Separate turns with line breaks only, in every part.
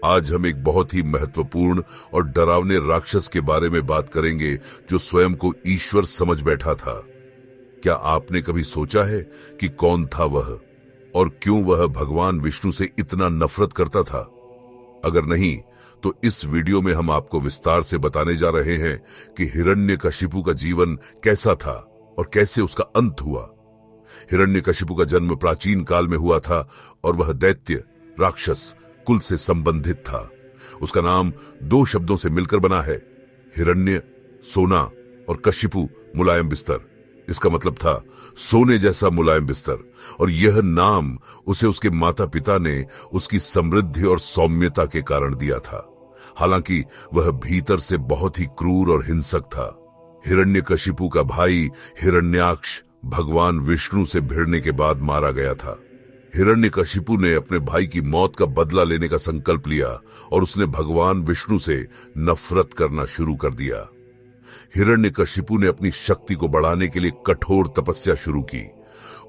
आज हम एक बहुत ही महत्वपूर्ण और डरावने राक्षस के बारे में बात करेंगे जो स्वयं को ईश्वर समझ बैठा था। क्या आपने कभी सोचा है कि कौन था वह और क्यों वह भगवान विष्णु से इतना नफरत करता था? अगर नहीं तो इस वीडियो में हम आपको विस्तार से बताने जा रहे हैं कि हिरण्यकशिपु का जीवन कैसा था और कैसे उसका अंत हुआ। हिरण्यकशिपु का जन्म प्राचीन काल में हुआ था और वह दैत्य राक्षस कुल से संबंधित था। उसका नाम दो शब्दों से मिलकर बना है, हिरण्य सोना और कशिपु मुलायम बिस्तर। इसका मतलब था सोने जैसा मुलायम बिस्तर, और यह नाम उसे उसके माता पिता ने उसकी समृद्धि और सौम्यता के कारण दिया था। हालांकि वह भीतर से बहुत ही क्रूर और हिंसक था। हिरण्यकशिपु का भाई हिरण्याक्ष भगवान विष्णु से भिड़ने के बाद मारा गया था। हिरण्यकशिपु ने अपने भाई की मौत का बदला लेने का संकल्प लिया और उसने भगवान विष्णु से नफरत करना शुरू कर दिया। हिरण्यकशिपु ने अपनी शक्ति को बढ़ाने के लिए कठोर तपस्या शुरू की।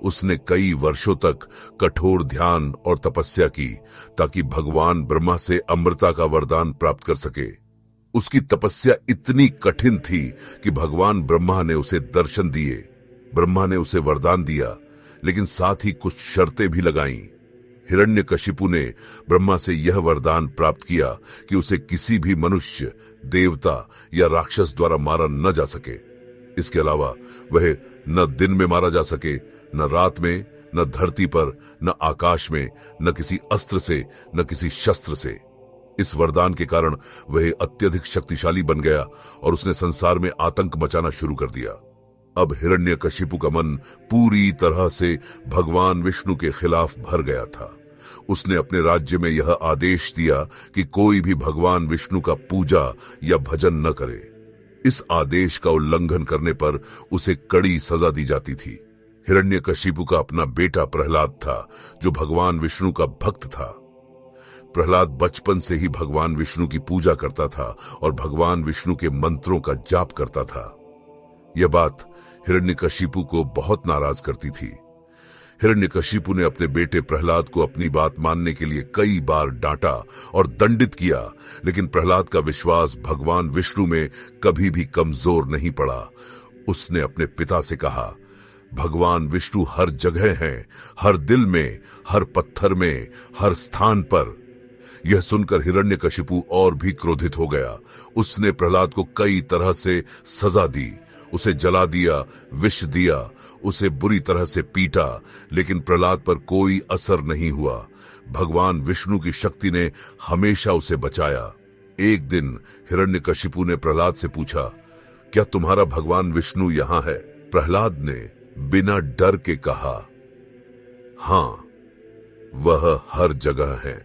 उसने कई वर्षों तक कठोर ध्यान और तपस्या की ताकि भगवान ब्रह्मा से अमृता का वरदान प्राप्त कर सके। उसकी तपस्या इतनी कठिन थी कि भगवान ब्रह्मा ने उसे दर्शन दिए। ब्रह्मा ने उसे वरदान दिया, लेकिन साथ ही कुछ शर्तें भी लगाईं। हिरण्यकशिपु ने ब्रह्मा से यह वरदान प्राप्त किया कि उसे किसी भी मनुष्य, देवता या राक्षस द्वारा मारा न जा सके। इसके अलावा वह न दिन में मारा जा सके, न रात में, न धरती पर, न आकाश में, न किसी अस्त्र से, न किसी शस्त्र से। इस वरदान के कारण वह अत्यधिक शक्तिशाली बन गया और उसने संसार में आतंक मचाना शुरू कर दिया। अब हिरण्यकशिपु का मन पूरी तरह से भगवान विष्णु के खिलाफ भर गया था। उसने अपने राज्य में यह आदेश दिया कि कोई भी भगवान विष्णु का पूजा या भजन न करे। इस आदेश का उल्लंघन करने पर उसे कड़ी सजा दी जाती थी। हिरण्यकशिपु का अपना बेटा प्रहलाद था, जो भगवान विष्णु का भक्त था। प्रहलाद बचपन से ही भगवान विष्णु की पूजा करता था और भगवान विष्णु के मंत्रों का जाप करता था। यह बात हिरण्यकशिपु को बहुत नाराज करती थी। हिरण्यकशिपु ने अपने बेटे प्रहलाद को अपनी बात मानने के लिए कई बार डांटा और दंडित किया, लेकिन प्रहलाद का विश्वास भगवान विष्णु में कभी भी कमजोर नहीं पड़ा। उसने अपने पिता से कहा, भगवान विष्णु हर जगह हैं, हर दिल में, हर पत्थर में, हर स्थान पर। यह सुनकर हिरण्यकशिपु और भी क्रोधित हो गया। उसने प्रहलाद को कई तरह से सजा दी। उसे जला दिया, विष दिया, उसे बुरी तरह से पीटा, लेकिन प्रहलाद पर कोई असर नहीं हुआ। भगवान विष्णु की शक्ति ने हमेशा उसे बचाया। एक दिन हिरण्यकशिपु ने प्रहलाद से पूछा, क्या तुम्हारा भगवान विष्णु यहाँ है? प्रहलाद ने बिना डर के कहा, हाँ, वह हर जगह है।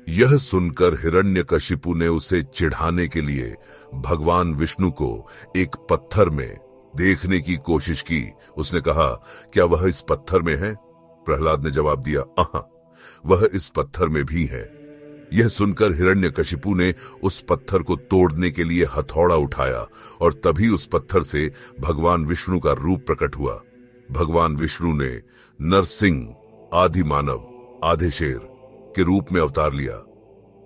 यह सुनकर हिरण्यकशिपु ने उसे चिढ़ाने के लिए भगवान विष्णु को एक पत्थर में देखने की कोशिश की। उसने कहा, क्या वह इस पत्थर में है? प्रहलाद ने जवाब दिया, आहा, वह इस पत्थर में भी है। यह सुनकर हिरण्यकशिपु ने उस पत्थर को तोड़ने के लिए हथौड़ा उठाया और तभी उस पत्थर से भगवान विष्णु का रूप प्रकट हुआ। भगवान विष्णु ने नरसिंह, आधि मानव, आधे शेर के रूप में अवतार लिया।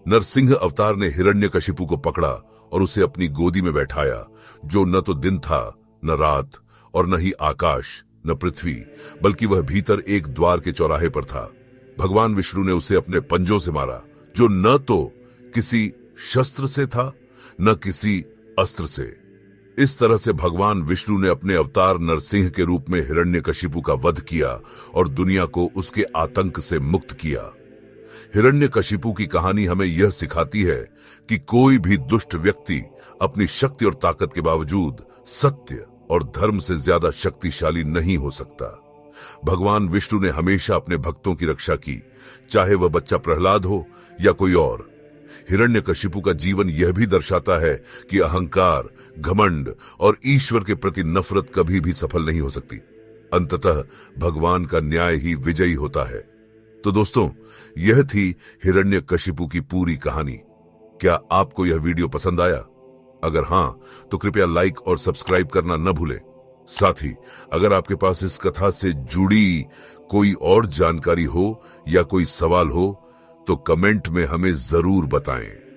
नरसिंह अवतार ने हिरण्यकशिपु को पकड़ा और उसे अपनी गोदी में बैठाया, जो न तो दिन था, न रात, और न ही आकाश, न पृथ्वी, बल्कि वह भीतर एक द्वार के चौराहे पर था। भगवान विष्णु ने उसे अपने पंजों से मारा, जो न तो किसी शस्त्र से था, न किसी अस्त्र से। इस तरह से भगवान विष्णु ने अपने अवतार नरसिंह के रूप में हिरण्यकशिपु का वध किया और दुनिया को उसके आतंक से मुक्त किया। हिरण्यकशिपु की कहानी हमें यह सिखाती है कि कोई भी दुष्ट व्यक्ति अपनी शक्ति और ताकत के बावजूद सत्य और धर्म से ज्यादा शक्तिशाली नहीं हो सकता। भगवान विष्णु ने हमेशा अपने भक्तों की रक्षा की, चाहे वह बच्चा प्रहलाद हो या कोई और। हिरण्यकशिपु का जीवन यह भी दर्शाता है कि अहंकार, घमंड और ईश्वर के प्रति नफरत कभी भी सफल नहीं हो सकती। अंततः भगवान का न्याय ही विजयी होता है। तो दोस्तों, यह थी हिरण्यकशिपु की पूरी कहानी। क्या आपको यह वीडियो पसंद आया? अगर हां, तो कृपया लाइक और सब्सक्राइब करना न भूलें। साथ ही अगर आपके पास इस कथा से जुड़ी कोई और जानकारी हो या कोई सवाल हो तो कमेंट में हमें जरूर बताएं।